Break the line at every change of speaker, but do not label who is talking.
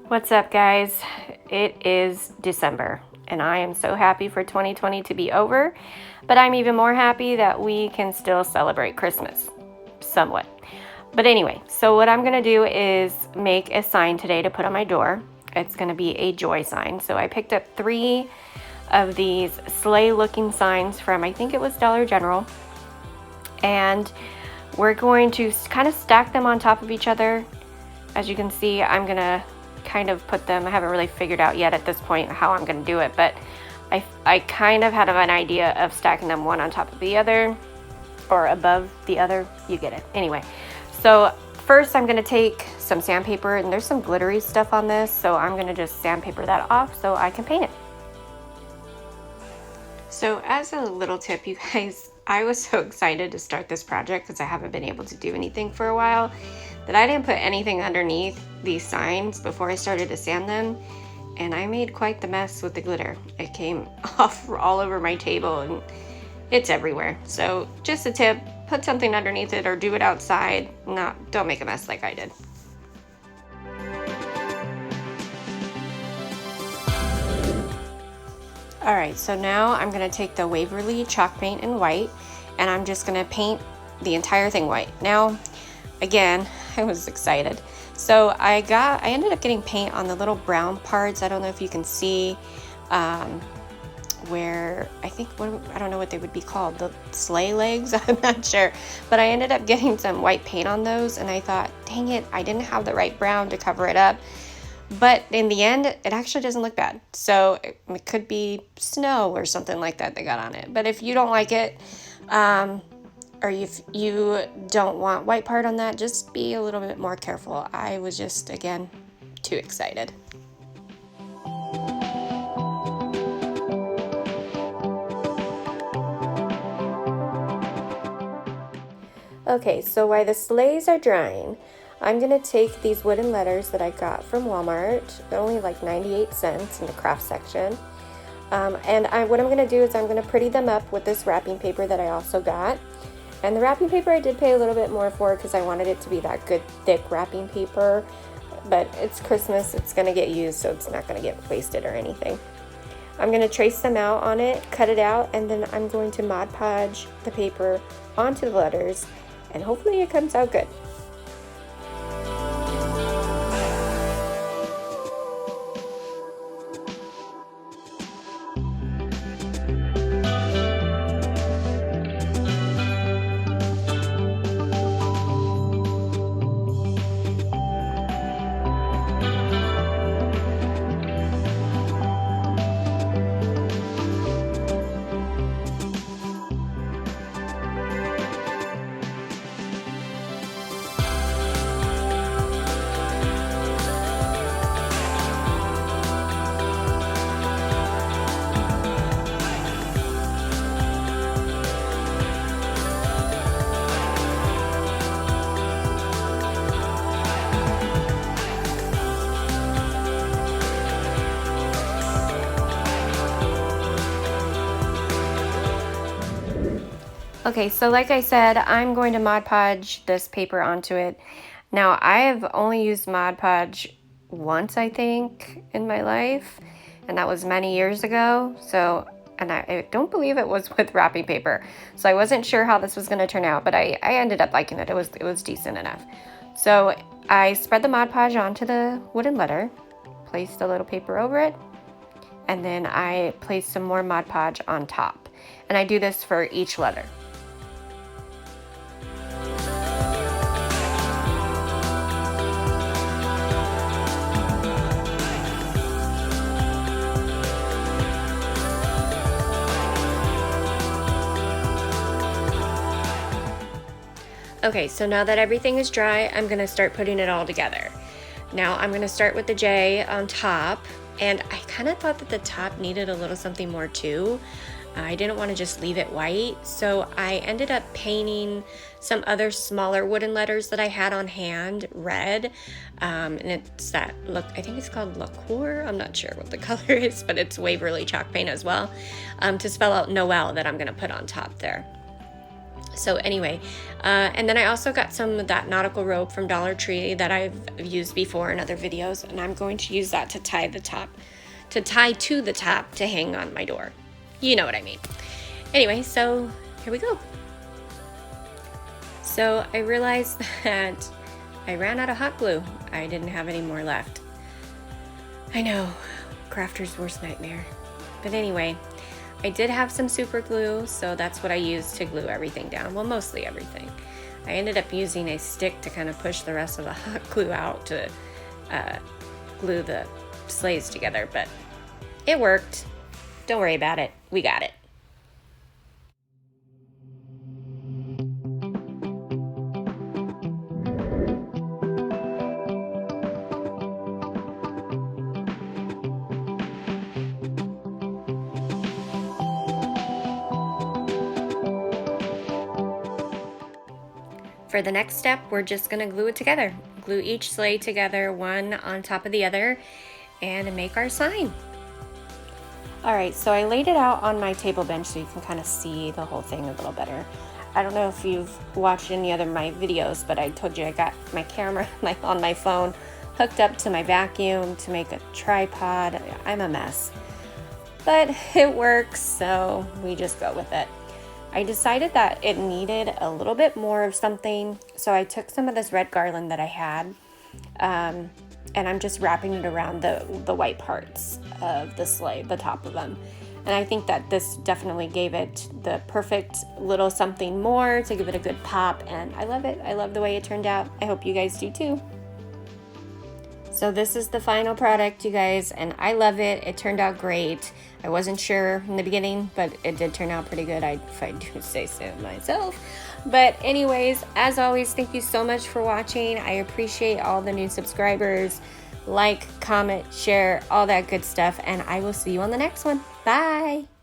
What's up, guys? It is December, and I am so happy for 2020 to be over, but I'm even more happy that we can still celebrate Christmas, somewhat. But anyway, so what I'm going to do is make a sign today to put on my door. It's going to be a joy sign. So I picked up 3 of these sleigh-looking signs from, I think it was Dollar General, and we're going to kind of stack them on top of each other. As you can see, I'm going to kind of put them, I haven't really figured out yet at this point how I'm going to do it, but I kind of had an idea of stacking them one on top of the other or above the other. You get it. Anyway, so first I'm going to take some sandpaper, and there's some glittery stuff on this, so I'm going to just sandpaper that off so I can paint it. So as a little tip, you guys, I was so excited to start this project because I haven't been able to do anything for a while that I didn't put anything underneath these signs before I started to sand them, and I made quite the mess with the glitter. It came off all over my table and it's everywhere. So just a tip, put something underneath it or do it outside. Don't make a mess like I did. All right, so now I'm gonna take the Waverly chalk paint in white, and I'm just gonna paint the entire thing white. Now, again, I was excited. So I ended up getting paint on the little brown parts. I don't know if you can see where, I don't know what they would be called, the sleigh legs, I'm not sure. But I ended up getting some white paint on those, and I thought, dang it, I didn't have the right brown to cover it up. But in the end, it actually doesn't look bad. So it could be snow or something like that they got on it. But if you don't like it, or if you don't want white part on that, just be a little bit more careful. I was just, again, too excited. Okay, so while the sleighs are drying, I'm going to take these wooden letters that I got from Walmart. They're only like 98 cents in the craft section. What I'm going to do is I'm going to pretty them up with this wrapping paper that I also got. And the wrapping paper I did pay a little bit more for because I wanted it to be that good thick wrapping paper. But it's Christmas, it's going to get used, so it's not going to get wasted or anything. I'm going to trace them out on it, cut it out, and then I'm going to Mod Podge the paper onto the letters, and hopefully it comes out good. Okay, so like I said, I'm going to Mod Podge this paper onto it. Now, I have only used Mod Podge once, I think, in my life, and that was many years ago. So, and I don't believe it was with wrapping paper. So I wasn't sure how this was going to turn out, but I ended up liking it. It was decent enough. So I spread the Mod Podge onto the wooden letter, placed a little paper over it, and then I placed some more Mod Podge on top. And I do this for each letter. Okay, so now that everything is dry, I'm gonna start putting it all together. Now I'm gonna start with the J on top, and I kind of thought that the top needed a little something more too. I didn't want to just leave it white, so I ended up painting some other smaller wooden letters that I had on hand red, and it's that look, I think it's called Liqueur. I'm not sure what the color is, but it's Waverly chalk paint as well, to spell out Noel that I'm gonna put on top there. So anyway, and then I also got some of that nautical rope from Dollar Tree that I've used before in other videos, and I'm going to use that to tie to the top to hang on my door. You know what I mean. Anyway, so here we go. So I realized that I ran out of hot glue. I didn't have any more left. I know, crafter's worst nightmare. But anyway, I did have some super glue, so that's what I used to glue everything down. Well, mostly everything. I ended up using a stick to kind of push the rest of the hot glue out to glue the sleighs together, but it worked. Don't worry about it. We got it. For the next step, we're just gonna glue it together. Glue each sleigh together, one on top of the other, and make our sign. All right, so I laid it out on my table bench so you can kind of see the whole thing a little better. I don't know if you've watched any other of my videos, but I told you I got my camera on my phone hooked up to my vacuum to make a tripod. I'm a mess, but it works, so we just go with it. I decided that it needed a little bit more of something, so I took some of this red garland that I had, and I'm just wrapping it around the white parts of the sleigh, the top of them. And I think that this definitely gave it the perfect little something more to give it a good pop, and I love it. I love the way it turned out. I hope you guys do too. So this is the final product, you guys, and I love it. It turned out great. I wasn't sure in the beginning, but it did turn out pretty good, if I do say so myself. But anyways, as always, thank you so much for watching. I appreciate all the new subscribers. Like, comment, share, all that good stuff, and I will see you on the next one. Bye!